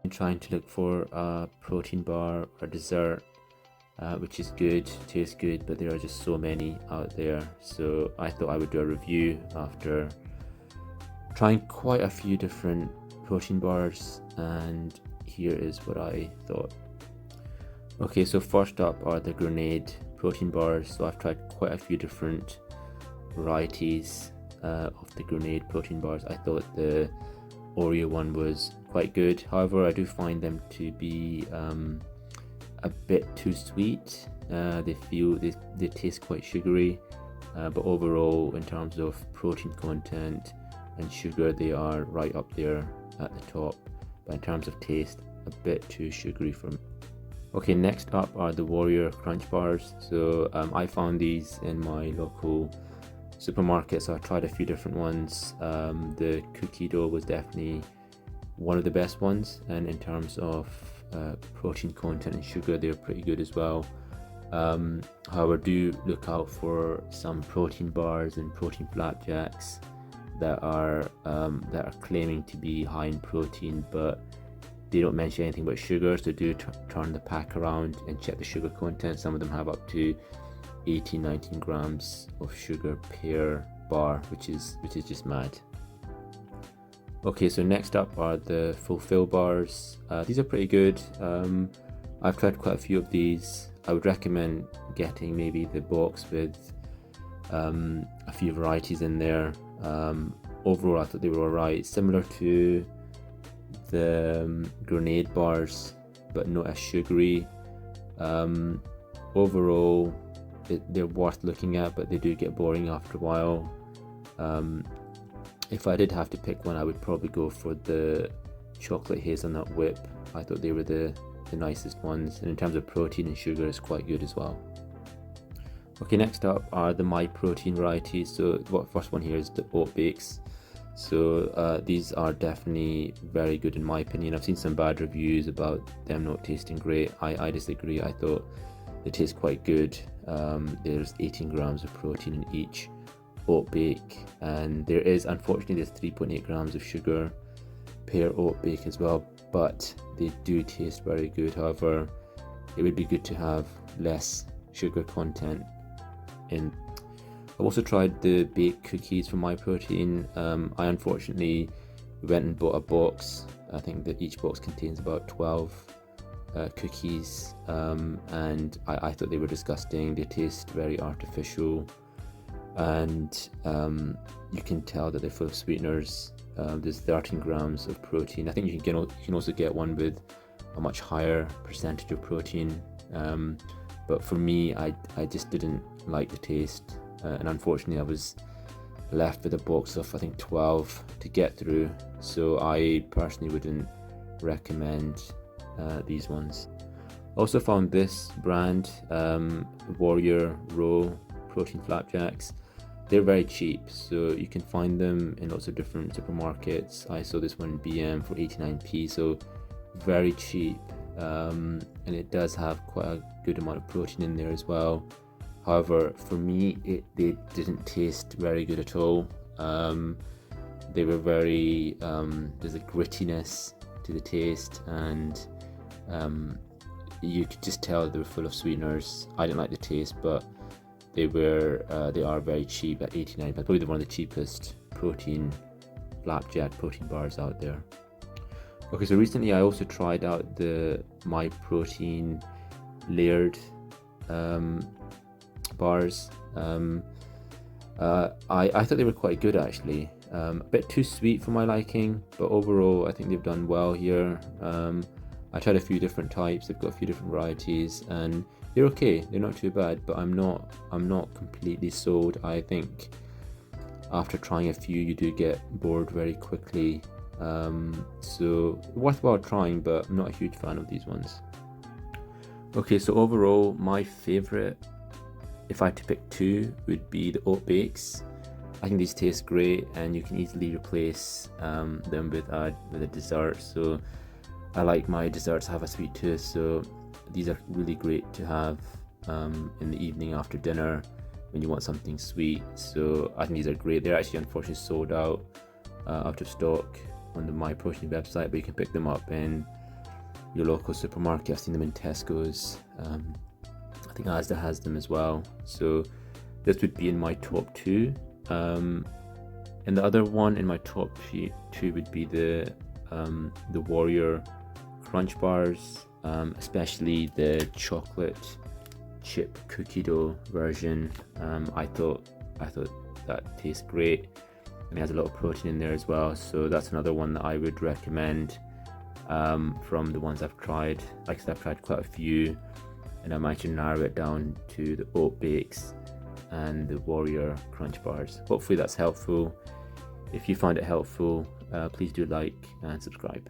I'm trying to look for a protein bar or dessert, which is good, tastes good, but there are just so many out there. So I thought I would do a review after trying quite a few different protein bars, and here is what I thought. Okay, so first up are the Grenade protein bars. So I've tried quite a few different varieties of the Grenade protein bars. I thought the Oreo one was quite good. However, I do find them to be a bit too sweet. They taste quite sugary, but overall, in terms of protein content and sugar, they are right up there at the top. But in terms of taste, a bit too sugary for me. Okay, next up are the Warrior Crunch bars. So I found these in my local supermarket, so I tried a few different ones. The cookie dough was definitely one of the best ones, and in terms of protein content and sugar, they're pretty good as well. However, do look out for some protein bars and protein flapjacks that are claiming to be high in protein, but they don't mention anything about sugar. So do turn the pack around and check the sugar content. Some of them have up to 18-19 grams of sugar per bar, which is just mad. Okay, so next up are the Fulfil bars. These are pretty good. I've tried quite a few of these. I would recommend getting maybe the box with a few varieties in there. Overall, I thought they were alright, similar to the Grenade bars, but not as sugary. Overall, they're worth looking at, but they do get boring after a while. If I did have to pick one, I would probably go for the chocolate hazelnut whip. I thought they were the nicest ones, and in terms of protein and sugar, it's quite good as well. Okay, next up are the myprotein varieties. So what first one here is the oat bakes. So these are definitely very good in my opinion. I've seen some bad reviews about them not tasting great. I disagree. I thought they taste quite good. There's 18 grams of protein in each oat bake, and unfortunately there's 3.8 grams of sugar per oat bake as well, but they do taste very good. However, it would be good to have less sugar content in. I've also tried the baked cookies from myprotein. I unfortunately went and bought a box. I think that each box contains about 12 cookies, and I thought they were disgusting. They taste very artificial, and you can tell that they're full of sweeteners. There's 13 grams of protein. I think you can also get one with a much higher percentage of protein, but for me, I just didn't like the taste, and unfortunately I was left with a box of I think 12 to get through, so I personally wouldn't recommend these ones. Also found this brand, Warrior Row protein flapjacks. They're very cheap, so you can find them in lots of different supermarkets. I saw this one in BM for 89p, so very cheap, and it does have quite a good amount of protein in there as well. However, for me, they didn't taste very good at all. They were very, there's a grittiness to the taste, and you could just tell they were full of sweeteners. I didn't like the taste, but they are very cheap at 89. Probably one of the cheapest protein bars out there. Okay, so recently I also tried out the myprotein layered bars. I thought they were quite good actually. A bit too sweet for my liking, but overall I think they've done well here. I tried a few different types. They've got a few different varieties, and they're okay. They're not too bad, but I'm not completely sold. I think after trying a few, you do get bored very quickly. So worthwhile trying, but I'm not a huge fan of these ones. Okay, so overall, my favorite, if I had to pick two, would be the oat bakes. I think these taste great, and you can easily replace them with a dessert. So I like my desserts to have a sweet tooth, so these are really great to have in the evening after dinner when you want something sweet. So I think these are great. They're actually unfortunately sold out of stock on the myprotein website, but you can pick them up in your local supermarket. I've seen them in Tesco's. I think Asda has them as well. So this would be in my top 2. And the other one in my top 2 would be the Warrior Crunch Bars, especially the chocolate chip cookie dough version. I thought that tastes great, and it has a lot of protein in there as well. So that's another one that I would recommend from the ones I've tried. Like I said, I've tried quite a few, and I might narrow it down to the oat bakes and the Warrior Crunch Bars. Hopefully that's helpful. If you find it helpful, please do like and subscribe.